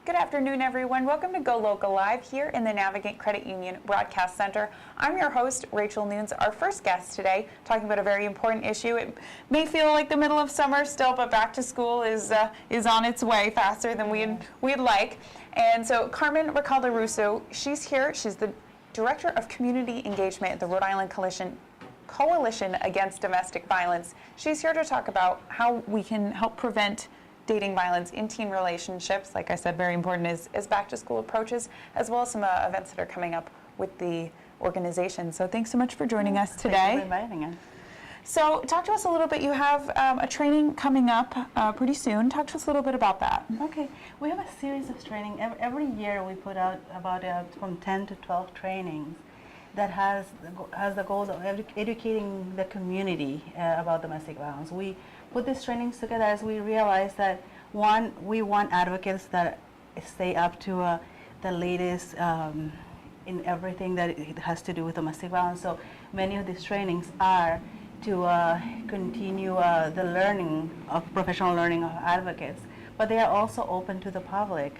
Good afternoon, everyone. Welcome to GoLocal Live here in the Navigate Credit Union Broadcast Center. I'm your host, Rachel Nunes. Our first guest today, talking about a very important issue. It may feel like the middle of summer still, but back to school is on its way faster than we'd like. And so Carmen Recalde Russo, she's here. She's the Director of Community Engagement at the Rhode Island Coalition Against Domestic Violence. She's here to talk about how we can help prevent dating violence in teen relationships. Like I said, very important as back to school approaches, as well as some events that are coming up with the organization. So thanks so much for joining us today. Thank you for inviting us. So talk to us a little bit. You have a training coming up pretty soon. Talk to us a little bit about that. Okay, we have a series of training. Every year we put out about from 10 to 12 trainings that has the goals of educating the community about domestic violence. We put these trainings together as we realize that, one, we want advocates that stay up to the latest in everything that it has to do with domestic violence. So many of these trainings are to continue the learning of professional learning of advocates, but they are also open to the public.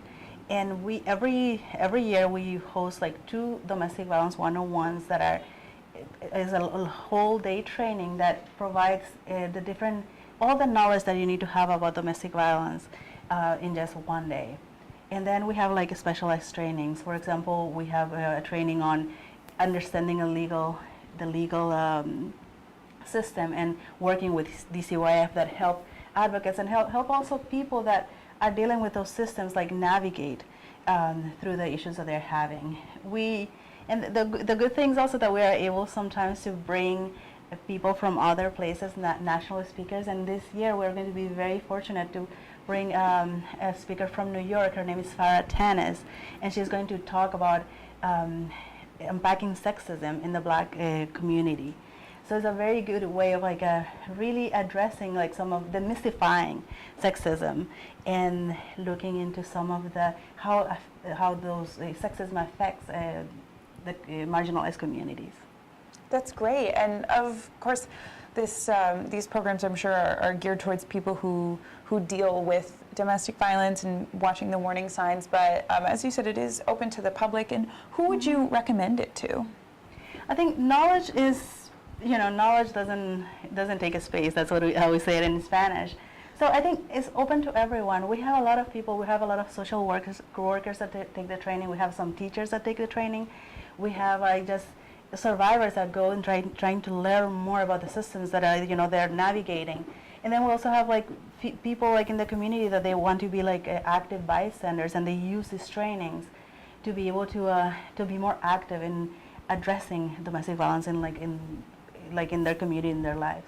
And we every year we host like 2 domestic violence 101s that is a whole day training that provides all the knowledge that you need to have about domestic violence in just one day. And then we have like specialized trainings. For example, we have a training on understanding the legal system and working with DCYF that help advocates and help also people that are dealing with those systems, like navigate through the issues that they're having. And the good things also that we are able sometimes to bring people from other places, national speakers, and this year we're going to be very fortunate to bring a speaker from New York. Her name is Farah Tanis, and she's going to talk about unpacking sexism in the Black community. So it's a very good way of like really addressing like some of the demystifying sexism and looking into some of the how those sexism affects the marginalized communities. That's great. And of course, these programs, I'm sure, are geared towards people who deal with domestic violence and watching the warning signs. But as you said, it is open to the public. And who would you recommend it to? I think knowledge is, knowledge doesn't take a space. That's how we say it in Spanish. So I think it's open to everyone. We have a lot of people. We have a lot of social workers that take the training. We have some teachers that take the training. We have just survivors that go and trying to learn more about the systems that are they're navigating. And then we also have like people like in the community that they want to be like active bystanders, and they use these trainings to be able to be more active in addressing domestic violence in their community, in their lives.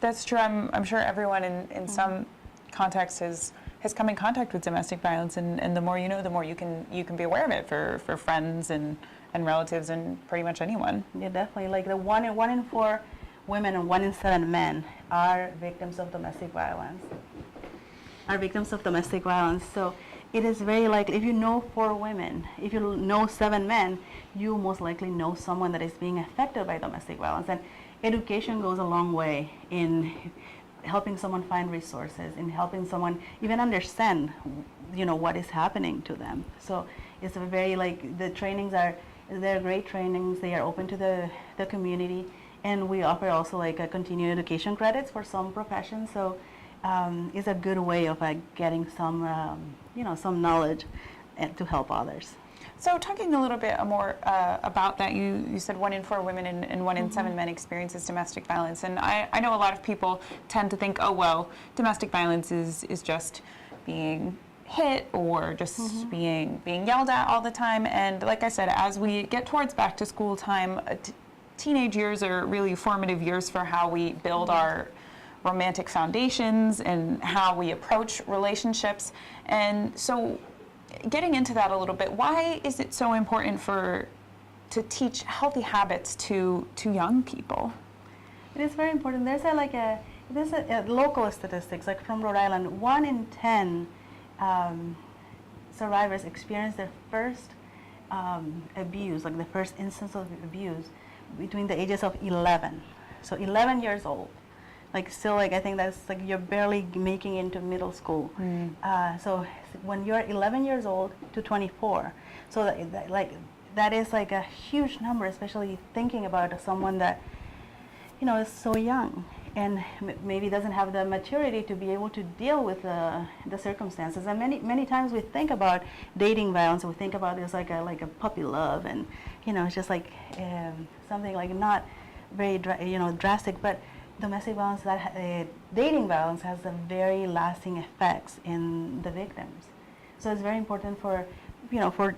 That's true. I'm sure everyone in some context has come in contact with domestic violence, and the more you know, the more you can be aware of it for friends and relatives and pretty much anyone. Yeah, definitely. Like the one in 4 women and 1 in 7 men are victims of domestic violence. So it is very likely, if you know 4 women, if you know 7 men, you most likely know someone that is being affected by domestic violence. And education goes a long way in helping someone find resources, in helping someone even understand, what is happening to them. So it's a very the trainings they're great trainings. They are open to the community, and we offer also a continuing education credits for some professions. So it's a good way of getting some some knowledge to help others. So talking a little bit more about that, you said 1 in 4 women and 1 in 7 men experiences domestic violence. And I know a lot of people tend to think, oh, well, domestic violence is just being hit or just being yelled at all the time. And like I said, as we get towards back to school time, teenage years are really formative years for how we build our romantic foundations and how we approach relationships. And so getting into that a little bit, why is it so important to teach healthy habits to young people? It is very important. There's a local statistics, like from Rhode Island, 1 in 10 survivors experience their first abuse, like the first instance of abuse, between the ages of 11. So 11 years old like still like I think that's like you're barely making into middle school. So when you're 11 years old to 24, so that is like a huge number, especially thinking about someone that is so young and maybe doesn't have the maturity to be able to deal with the circumstances. And many times we think about dating violence, we think about this like a puppy love, and it's just like something like not very drastic, but domestic violence, dating violence has a very lasting effects in the victims. So it's very important for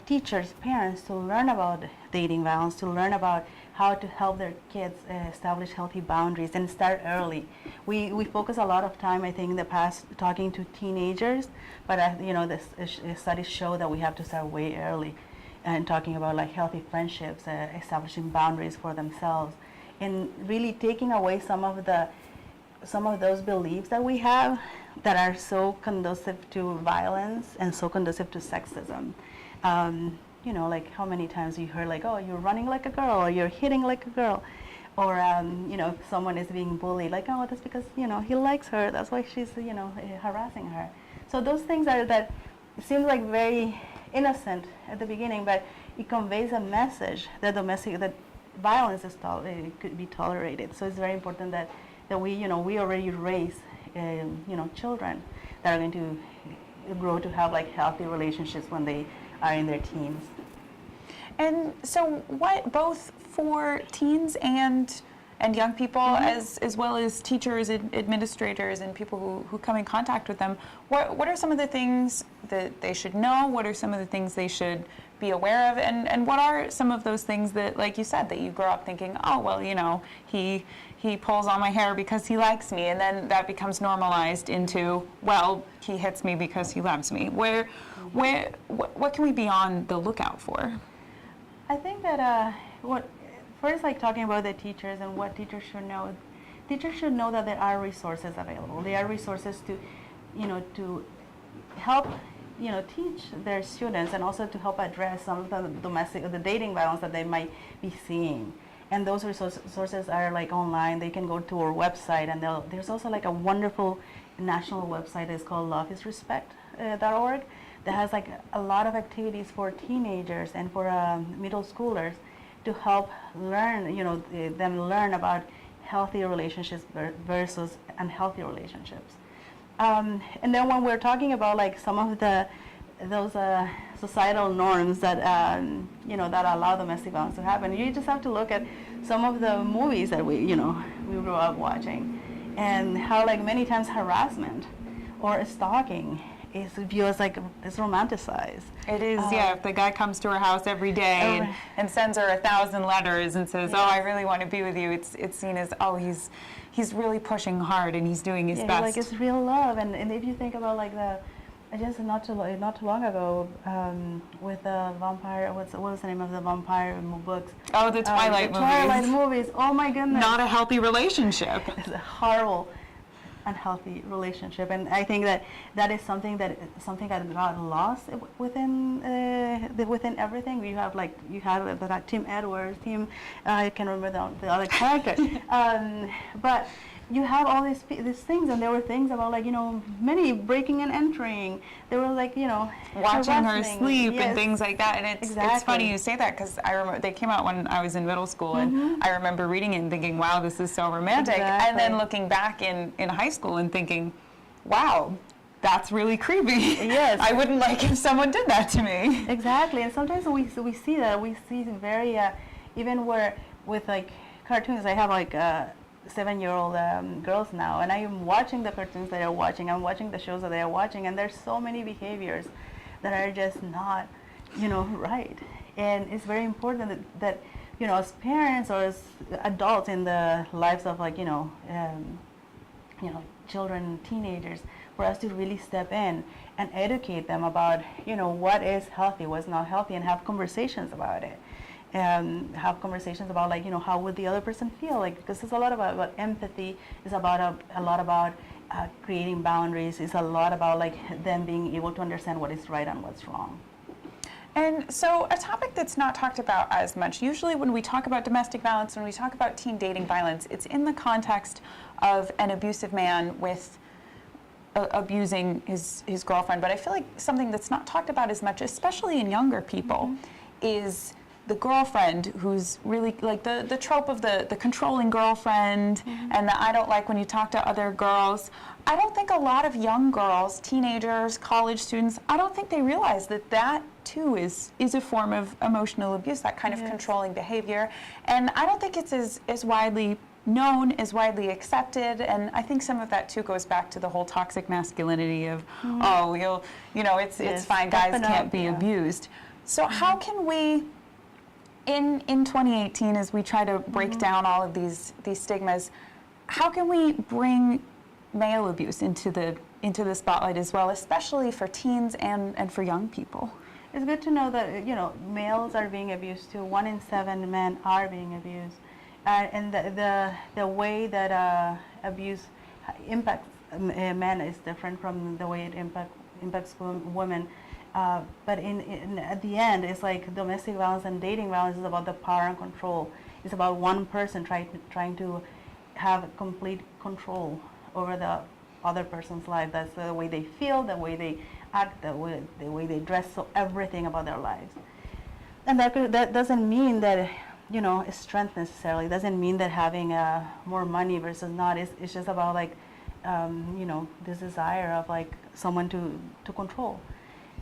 teachers, parents to learn about dating violence, to learn about how to help their kids establish healthy boundaries and start early. We focus a lot of time, I think, in the past talking to teenagers, but the studies show that we have to start way early and talking about like healthy friendships, establishing boundaries for themselves, and really taking away some of those beliefs that we have that are so conducive to violence and so conducive to sexism. Like how many times you heard like, oh, you're running like a girl, or you're hitting like a girl, or if someone is being bullied, like, oh, that's because he likes her, that's why she's harassing her. So those things that seem like very innocent at the beginning, but it conveys a message that violence could be tolerated. So it's very important that we already raise children that are going to grow to have like healthy relationships when they are in their teens. And so what, both for teens and young people, as well as teachers, administrators, and people who come in contact with them, what are some of the things that they should know? What are some of the things they should be aware of? And what are some of those things that, like you said, that you grow up thinking, oh, well, he pulls on my hair because he likes me, and then that becomes normalized into, well, he hits me because he loves me. What can we be on the lookout for? I think that first, like talking about the teachers and what teachers should know. Teachers should know that there are resources available. There are resources to help teach their students, and also to help address some of the dating violence that they might be seeing. And those resources are like online. They can go to our website, and there's also like a wonderful national website that's called loveisrespect.org that has like a lot of activities for teenagers and for middle schoolers to help them learn about healthy relationships versus unhealthy relationships. And then when we're talking about like some of those societal norms that that allow domestic violence to happen, you just have to look at some of the movies that we grew up watching, and how like many times harassment or stalking is viewed as like it's romanticized. It is, yeah. If the guy comes to her house every day and sends her 1,000 letters and says, "Oh, I really want to be with you," it's seen as, oh, he's really pushing hard and he's doing his best. Like it's real love. And if you think about like just not too long ago, with the vampire, what was the name of the vampire books? Oh, the Twilight movies. Twilight movies. Oh my goodness. Not a healthy relationship. It's a horrible, unhealthy relationship, and I think that is something that got lost within everything. You have Tim Edwards, I can't remember the other character, but you have all these things, and there were things about like many breaking and entering. There were like watching her sleep yes. and things like that. And it's funny you say that, because I remember they came out when I was in middle school, and I remember reading it and thinking, wow, this is so romantic. Exactly. And then looking back in high school and thinking, wow, that's really creepy. Yes. I wouldn't like if someone did that to me. Exactly. And sometimes we see that. We see very even where with like cartoons. I have like 7-year-old girls now, and I am watching the cartoons that they're watching. I'm watching the shows that they are watching, and there's so many behaviors that are just not, right. And it's very important that as parents or as adults in the lives of like children, teenagers, for us to really step in and educate them about what is healthy, what's not healthy, and have conversations about it. Have conversations about like how would the other person feel, like, because it's a lot about empathy. It's about a lot about creating boundaries. It's a lot about like them being able to understand what is right and what's wrong. And so a topic that's not talked about as much, usually when we talk about domestic violence, when we talk about teen dating violence, it's in the context of an abusive man with abusing his girlfriend. But I feel like something that's not talked about as much, especially in younger people, is the girlfriend who's really like the trope of the controlling girlfriend and the I don't like when you talk to other girls. I don't think a lot of young girls, teenagers, college students, I don't think they realize that that too is a form of emotional abuse, that kind of controlling behavior. And I don't think it's as widely known, as widely accepted, and I think some of that too goes back to the whole toxic masculinity of, oh, it's fine, guys can't be abused. So how can we, in 2018, as we try to break down all of these stigmas, how can we bring male abuse into the spotlight as well, especially for teens and for young people? It's good to know that males are being abused too. 1 in 7 men are being abused, and the way that abuse impacts men is different from the way it impacts women. But at the end, it's like domestic violence and dating violence is about the power and control. It's about one person trying to have complete control over the other person's life. That's the way they feel, the way they act, the way they dress, so everything about their lives. And that doesn't mean that strength necessarily. It doesn't mean that having more money versus not. It's just about like this desire of like someone to control.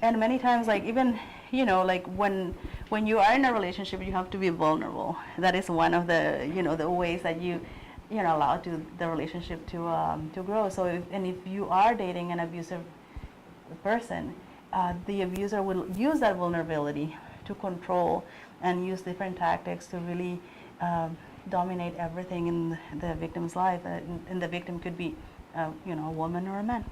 And many times, like even like when you are in a relationship, you have to be vulnerable. That is one of the the ways that you're allowed the relationship to grow. So if you are dating an abusive person, the abuser will use that vulnerability to control and use different tactics to really dominate everything in the victim's life. And the victim could be a woman or a man.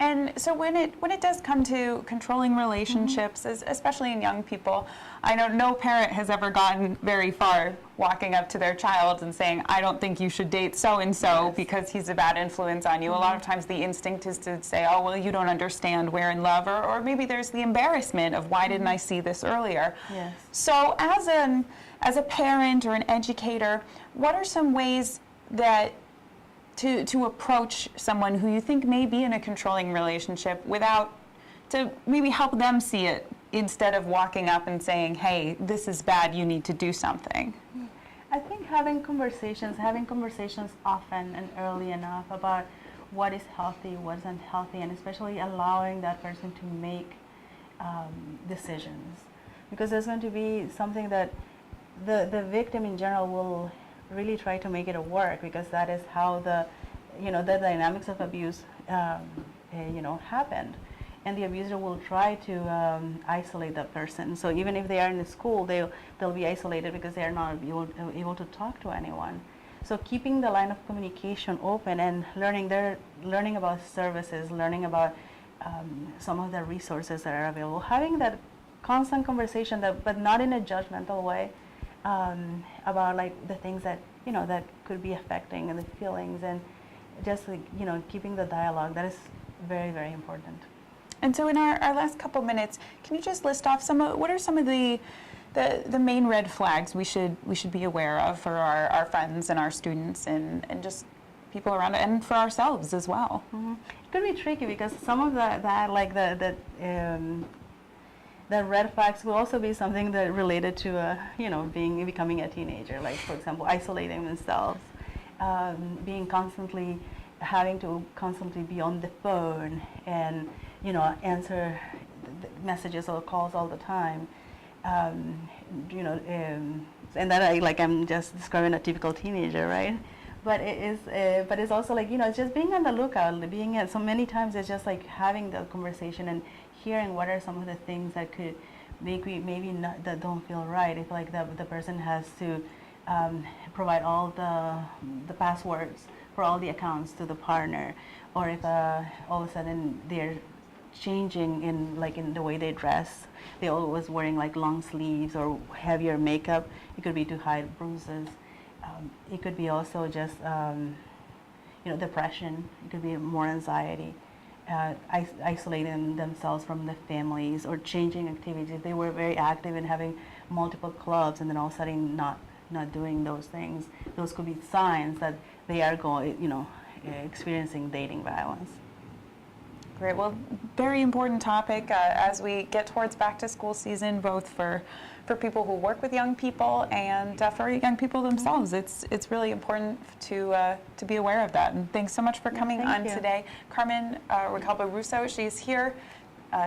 And so when it does come to controlling relationships, especially in young people, I know no parent has ever gotten very far walking up to their child and saying, I don't think you should date so-and-so because he's a bad influence on you. A lot of times the instinct is to say, oh, well, you don't understand, we're in love, or maybe there's the embarrassment of why didn't I see this earlier? Yes. So as a parent or an educator, what are some ways that to approach someone who you think may be in a controlling relationship to maybe help them see it instead of walking up and saying, hey, this is bad, you need to do something? I think having conversations often and early enough about what is healthy, what is unhealthy, and especially allowing that person to make decisions. Because there's going to be something that the victim in general will really try to make it work, because that is how the dynamics of abuse happened, and the abuser will try to isolate that person. So even if they are in the school, they'll be isolated because they are not able to talk to anyone. So keeping the line of communication open and learning about services, learning about some of the resources that are available, having that constant conversation, but not in a judgmental way. About like the things that that could be affecting and the feelings, and just like keeping the dialogue. That is very, very important. And so in our last couple minutes, can you just list off what are some of the main red flags we should be aware of for our friends and our students and just people around it, and for ourselves as well? It could be tricky because some of the red flags will also be something that related to becoming a teenager, like for example isolating themselves, having to constantly be on the phone and answer messages or calls all the time, and that I'm just describing a typical teenager, right? But it's also like it's just being on the lookout, so many times it's just like having the conversation and hearing what are some of the things that could make me maybe not, that don't feel right. If like the person has to provide all the passwords for all the accounts to the partner, or if all of a sudden they're changing in the way they dress, they're always wearing like long sleeves or heavier makeup. It could be to hide bruises. It could be also just depression. It could be more anxiety. isolating themselves from the families or changing activities. They were very active in having multiple clubs, and then all of a sudden not doing those things. Those could be signs that they are experiencing dating violence. Great. Well, very important topic as we get towards back to school season, both for people who work with young people and for young people themselves. It's really important to be aware of that. And thanks so much for coming on today. Carmen Recalde Russo, she's here.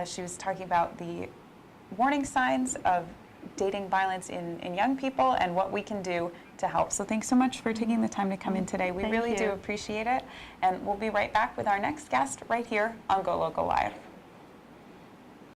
She was talking about the warning signs of dating violence in young people and what we can do to help. So thanks so much for taking the time to come in today. We really do appreciate it. And we'll be right back with our next guest right here on GoLocal Live.